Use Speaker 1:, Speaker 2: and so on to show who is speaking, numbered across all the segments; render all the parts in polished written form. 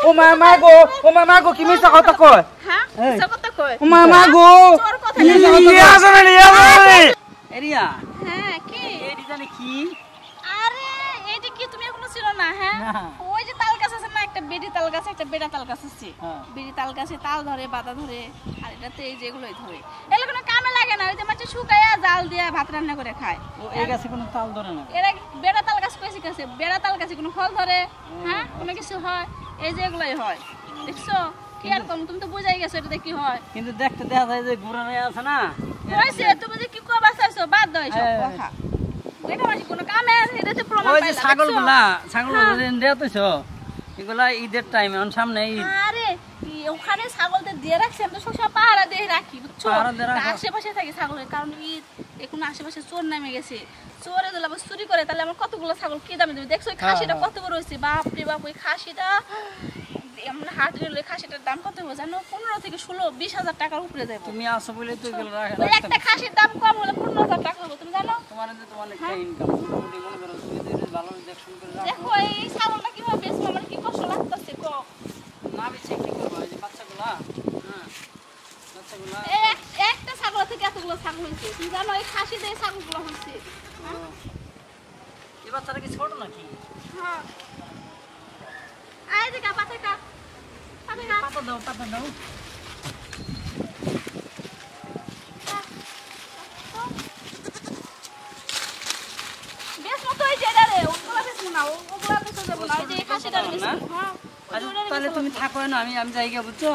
Speaker 1: ও মা গো ও মা গো কি মিছা কথা কয়
Speaker 2: হ্যাঁ মিছা কথা কয়
Speaker 1: ও মা গো
Speaker 2: তোর কথা
Speaker 1: ইয়া আসলে
Speaker 3: এরিয়া
Speaker 2: হ্যাঁ কি
Speaker 3: এডি জানি কি
Speaker 2: আরে এইটা কি তুমি এখনো ছিল না হ্যাঁ ওই যে তাল গাছ আছে না একটা বেড়ি তাল গাছ একটা বেড়া তাল গাছ আছে বেড়ি তাল গাছে তাল ধরে বাতা ধরে আর এটাতে এই যেগুলোই ধরে এগুলো কোনো কামে লাগে না ওই যে মাছ শুকায়া জাল দিয়া ভাত রান্না করে খায়
Speaker 3: ও এই গাছে কোনো তাল ধরে না
Speaker 2: এরা বেড়া তাল গাছ কইছে কাছে বেড়া তাল গাছে কোনো ফল ধরে হ্যাঁ কোনো কিছু হয় এই যে এগুলোই হয় দেখছো কি আর কম তুমি তো বুঝাই গেছো এটা কি হয়
Speaker 3: কিন্তু দেখতে দেখা যায় যে ঘোরানো আছে না
Speaker 2: হইছে তুমি যে কি কবা চাইছো বাদ দাও সব কথা এটা মাঝে কোনো কামে এটাতে প্রমাণ
Speaker 3: ওই
Speaker 2: পাইলা
Speaker 3: যে ছাগলগুলা দেখাতেছো এগুলা ঈদের টাইম এখন সামনে ঈদ
Speaker 2: আরে ওখানে ছাগলদের দিয়ে রাখছি আমি তো সবসময় পাহারা দিয়ে রাখি বুঝছো আশেপাশে থাকি ছাগলের কারণ ঈদ এখন আশেপাশে চোর নামে গেছে চোরে যদি আবার চুরি করে তাহলে আমার কতগুলো ছাগল কি দামে দেবে দেখছো ওই খাসিটা কত বড় হয়েছে বাপ রে বাপ ওই খাসিটা এমন হাট রেলে খাসিটার দাম কত হবে জানো 15 থেকে 16-20 হাজার টাকার উপরে যাবে
Speaker 3: তুমি আসো বলে তো এগুলো রাখা
Speaker 2: ওই একটা খাসির দাম কম হলে 15,000 টাকা হবে তুমি জানো
Speaker 3: তোমার যে তোমার একটা ইনকাম মোটামুটি মনে করো তুমি যদি ভালো দেখশন করে রাখো
Speaker 2: দেখো এই ছাগলটা কিভাবে বেচবো আমার কি কষ্ট লাগতেছে কো
Speaker 3: না বেচে কি করব এই যে বাচ্চাগুলা হ্যাঁ বাচ্চাগুলা
Speaker 2: একটা ছাগল থেকে এতগুলো ছাগল হয়েছে তুমি জানো এই খাসি দিয়ে ছাগলগুলো হয়েছে
Speaker 3: এই বাচ্চাটা কি ছোট নাকি
Speaker 2: হ্যাঁ আই দেখা পাতা কা
Speaker 3: পাতা দাও
Speaker 2: বেশ মতো এই যেটা রে ওগুলা বেশ না ওগুলা বেশ যাবে না এই যে খাসিটা বেশ হ্যাঁ
Speaker 3: তাহলে তুমি থাকো না আমি জায়গা বুঝছো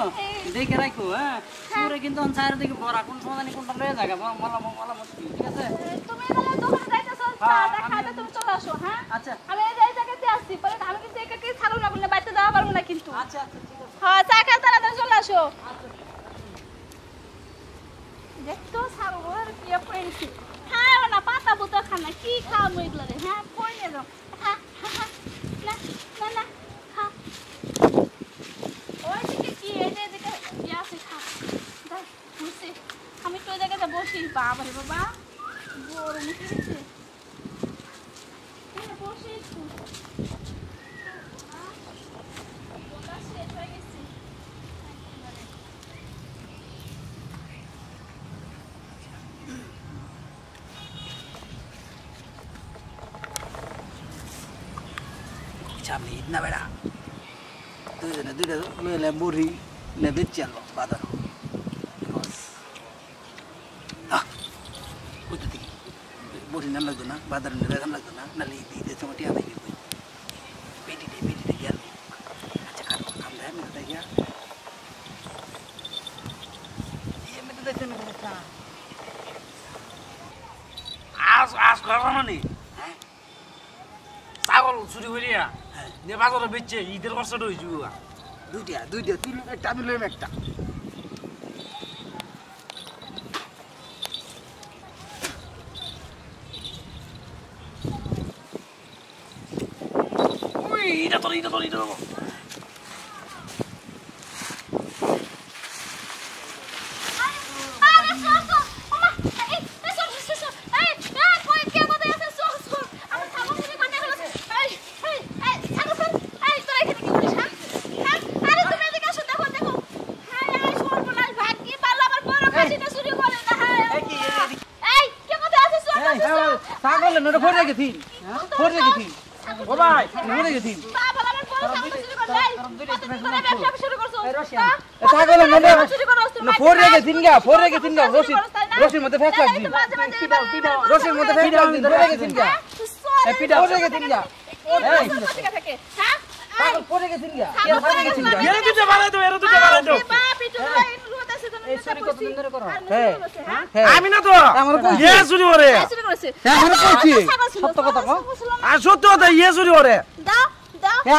Speaker 3: দেখে রাখো হ্যাঁ পুরো কিন্তু চার দিকে ভরা কোন সময় জানি কোনটা লয়ে জায়গা মলা ঠিক আছে
Speaker 2: তুমি এখানে দোকানে যাইতেছো দেখাতে তুমি চলে আসো হ্যাঁ
Speaker 3: আচ্ছা
Speaker 2: আমি এই জায়গাতে আসছি পরে আমি কিন্তু একাকে ছাগল না বললে বাইতে দেওয়া পারবো না কিন্তু
Speaker 3: আচ্ছা ঠিক আছে
Speaker 2: হ্যাঁ চা খাও তাড়াতাড়ি চলে আসো দেখতো ছাগল কি পড়ে গেছে হ্যাঁ না পাতা পুতা খানা কি খাবো এগুলো রে হ্যাঁ পড়ে নিয়ে যাও না খা ওই দিকে কি এই যে এদিকে ইয়ে আছে খা দেখ বুঝছি আমি তো ওই জায়গাতে বসি বাবা রে বাবা বড় মুখে গেছে বসে একটু শেষ হয়ে গেছে
Speaker 3: সামনে ঈদ না বেড়া দুইটা মেলে বুড়ি নেবে চলো বাজার বুড়ি না লাগতো না বাজার নেবে লাগতো না নাহলে ঈদের সময় টিয়া দেবে পেটিতে গেল আচ্ছা খাম দেয় মেয়েটা গিয়া মেয়েটা দেখতে না আজ করবো নি ছাগল চুরি করিয়া যে বাজারে বেচছে ঈদের খরচাটা হয়েছে দুইটা তুই একটা আমি লইম একটা এটা তোর ছাগল নরে ফোরে গেছি ও ভাই ফোরে গেছি
Speaker 2: বাবা আমার বড় ছাগল চুরি করে যাই ব্যবসা শুরু করছো
Speaker 1: ছাগল নরে ফোরে গেছিন গা রশির মধ্যে ফেস লাগছি রশির মধ্যে ফেস লাগছি ফোরে গেছিন গা পিটা ফোরে গেছিন গা এই
Speaker 2: হ্যাঁ
Speaker 1: ছাগল ফোরে গেছিন গা
Speaker 3: এরা দুটো বাড়াই দাও
Speaker 2: বাপ পিটু রুতাছে তো
Speaker 1: এই চুরি কতদিন ধরে করো
Speaker 3: আমি না তো ইয়ে চুরি করে
Speaker 2: চুরি করেছে
Speaker 1: আমরা কইছি সত্য কথা কও
Speaker 3: আর সত্য কথা ইয়ে চুরি করে
Speaker 2: দাও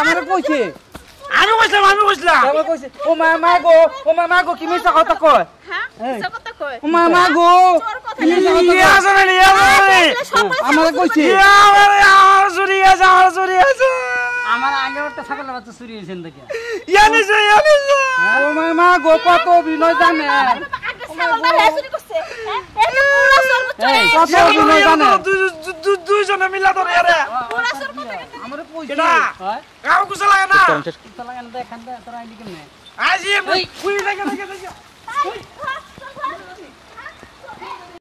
Speaker 1: আমরা কইছি
Speaker 3: আমি কইছিলাম
Speaker 1: আমরা কইছি ও মা গো কি মিছা কথা কয়
Speaker 2: হ্যাঁ মিছা কথা কয়
Speaker 1: ও মা গো
Speaker 3: ইয়ে আসলে
Speaker 1: আমরা কইছি
Speaker 3: আমার চুরি আছে
Speaker 4: আমার আগে একটা ছাগলের বাচ্চা চুরি হয়েছে দেখে
Speaker 1: ও মা গো কত অভিনয় জানে
Speaker 3: দুইজনে মিলা ধরে
Speaker 1: আমরা কইছি
Speaker 5: কেডা
Speaker 4: হয়
Speaker 5: কাউ কুছ লাগে না
Speaker 4: তো লাগান দেখান দে তোরা আইলি কেমনে
Speaker 5: আজি কুই লাগে